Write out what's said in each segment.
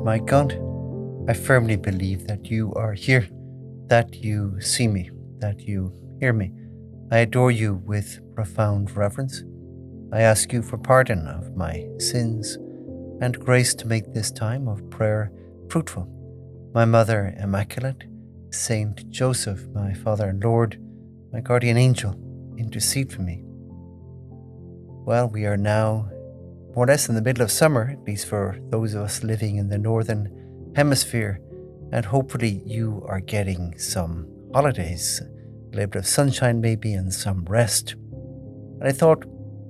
my God, I firmly believe that you are here, that you see me, that you hear me. I adore you with profound reverence. I ask you for pardon of my sins and grace to make this time of prayer fruitful. My Mother Immaculate, Saint Joseph, my Father and Lord, my guardian angel, intercede for me. Well, we are now more or less in the middle of summer, at least for those of us living in the northern hemisphere, and hopefully you are getting some holidays, a little bit of sunshine maybe, and some rest. And I thought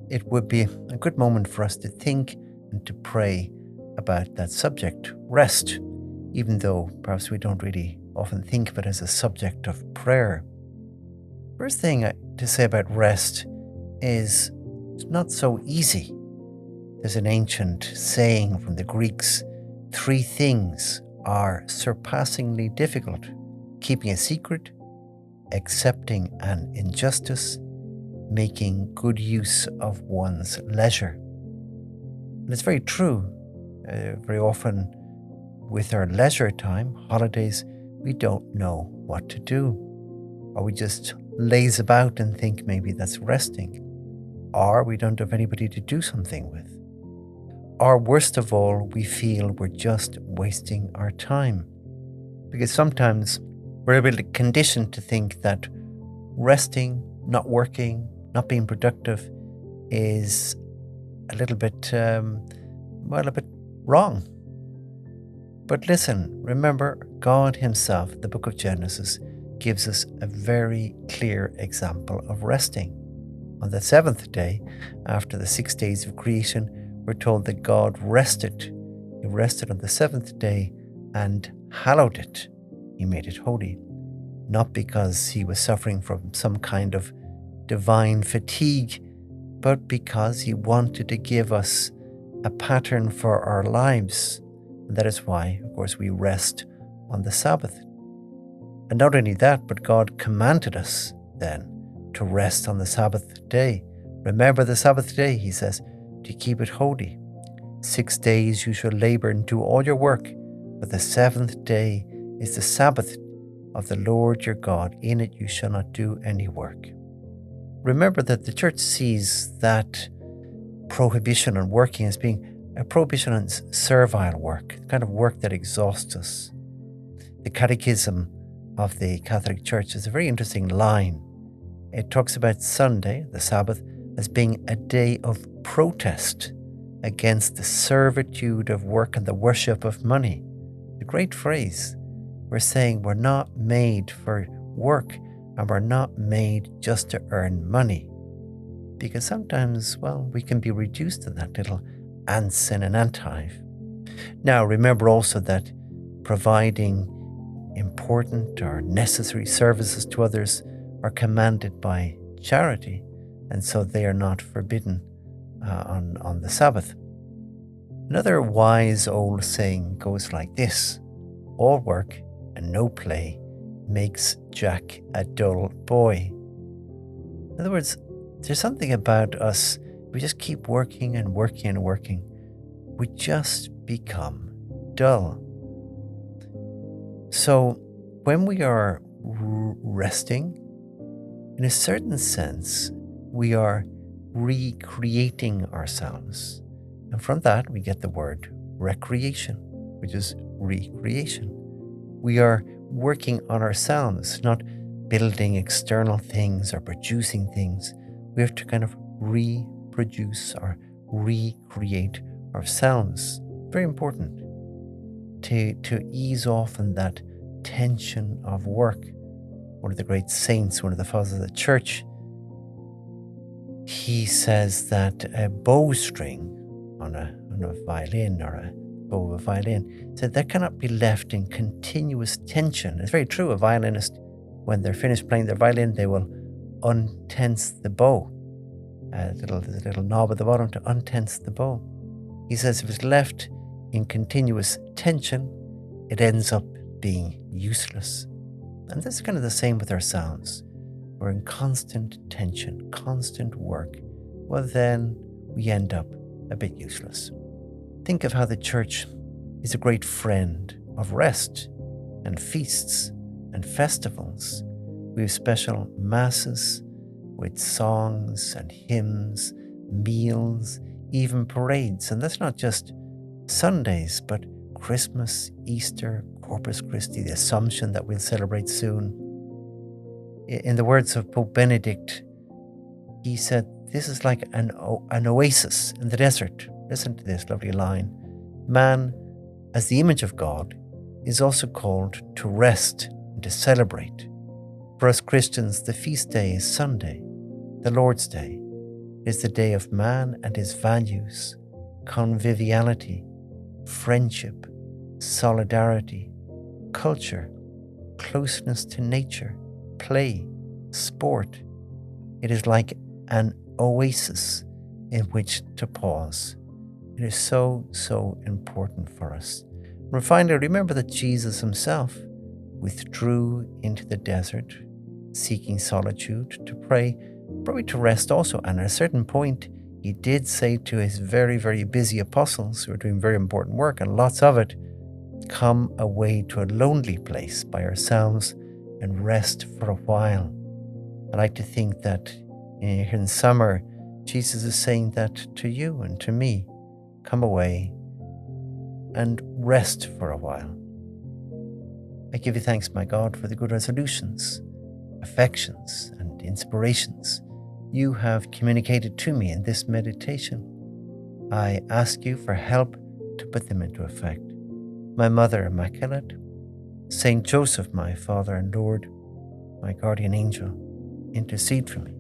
it would be a good moment for us to think and to pray about that subject, rest, even though perhaps we don't really often think of it as a subject of prayer. First thing to say about rest is it's not so easy. There's an ancient saying from the Greeks, 3 things are surpassingly difficult: keeping a secret, accepting an injustice, making good use of one's leisure. And it's very true. Very often with our leisure time, holidays, we don't know what to do. Or we just laze about and think maybe that's resting. Or we don't have anybody to do something with. Or worst of all, we feel we're just wasting our time. Because sometimes we're a bit conditioned to think that resting, not working, not being productive is a little bit, a bit wrong. But listen, remember, God himself, the book of Genesis, gives us a very clear example of resting. On the 7th day, after the 6 days of creation, we're told that God rested. He rested on the 7th day and hallowed it. He made it holy. Not because he was suffering from some kind of divine fatigue, but because he wanted to give us a pattern for our lives. And that is why, of course, we rest on the Sabbath. And not only that, but God commanded us then to rest on the Sabbath day. Remember the Sabbath day, he says, to keep it holy. 6 days you shall labor and do all your work, but the 7th day is the Sabbath of the Lord your God. In it you shall not do any work. Remember that the Church sees that prohibition on working as being a prohibition on servile work, the kind of work that exhausts us. The Catechism of the Catholic Church is a very interesting line. It talks about Sunday, the Sabbath, as being a day of protest against the servitude of work and the worship of money. A great phrase. We're saying we're not made for work and we're not made just to earn money. Because sometimes, we can be reduced to that little ants in an anthive. Now, remember also that providing important or necessary services to others are commanded by charity, and so they are not forbidden on the Sabbath. Another wise old saying goes like this: all work and no play makes Jack a dull boy. In other words, there's something about us, we just keep working and working and working, we just become dull. So when we are resting, in a certain sense, we are recreating ourselves. And from that, we get the word recreation, which is recreation. We are working on ourselves, not building external things or producing things. We have to kind of reproduce or recreate ourselves. Very important to ease off in that tension of work. One of the great saints, one of the fathers of the church, he says that a bowstring on a violin or a bow of a violin, said that cannot be left in continuous tension. It's very true. A violinist, when they're finished playing their violin, they will untense the bow. There's a little knob at the bottom to untense the bow. He says if it's left in continuous tension, it ends up being useless. And that's kind of the same with our sounds. We're in constant tension, constant work. Well, then we end up a bit useless. Think of how the church is a great friend of rest and feasts and festivals. We have special masses with songs and hymns, meals, even parades. And that's not just Sundays, but Christmas, Easter, Corpus Christi, the Assumption that we'll celebrate soon. In the words of Pope Benedict, he said, this is like an oasis in the desert. Listen to this lovely line. Man, as the image of God, is also called to rest and to celebrate. For us Christians, the feast day is Sunday, the Lord's Day. It is the day of man and his values, conviviality, friendship, solidarity, culture, closeness to nature, play, sport. It is like an oasis in which to pause. It is so, so important for us. And finally, remember that Jesus himself withdrew into the desert, seeking solitude, to pray, probably to rest also. And at a certain point, he did say to his very, very busy apostles who were doing very important work, and lots of it, come away to a lonely place by ourselves and rest for a while. I like to think that in summer, Jesus is saying that to you and to me. Come away and rest for a while. I give you thanks, my God, for the good resolutions, affections, and inspirations you have communicated to me in this meditation. I ask you for help to put them into effect. My Mother Immaculate, Saint Joseph, my Father and Lord, my guardian angel, intercede for me.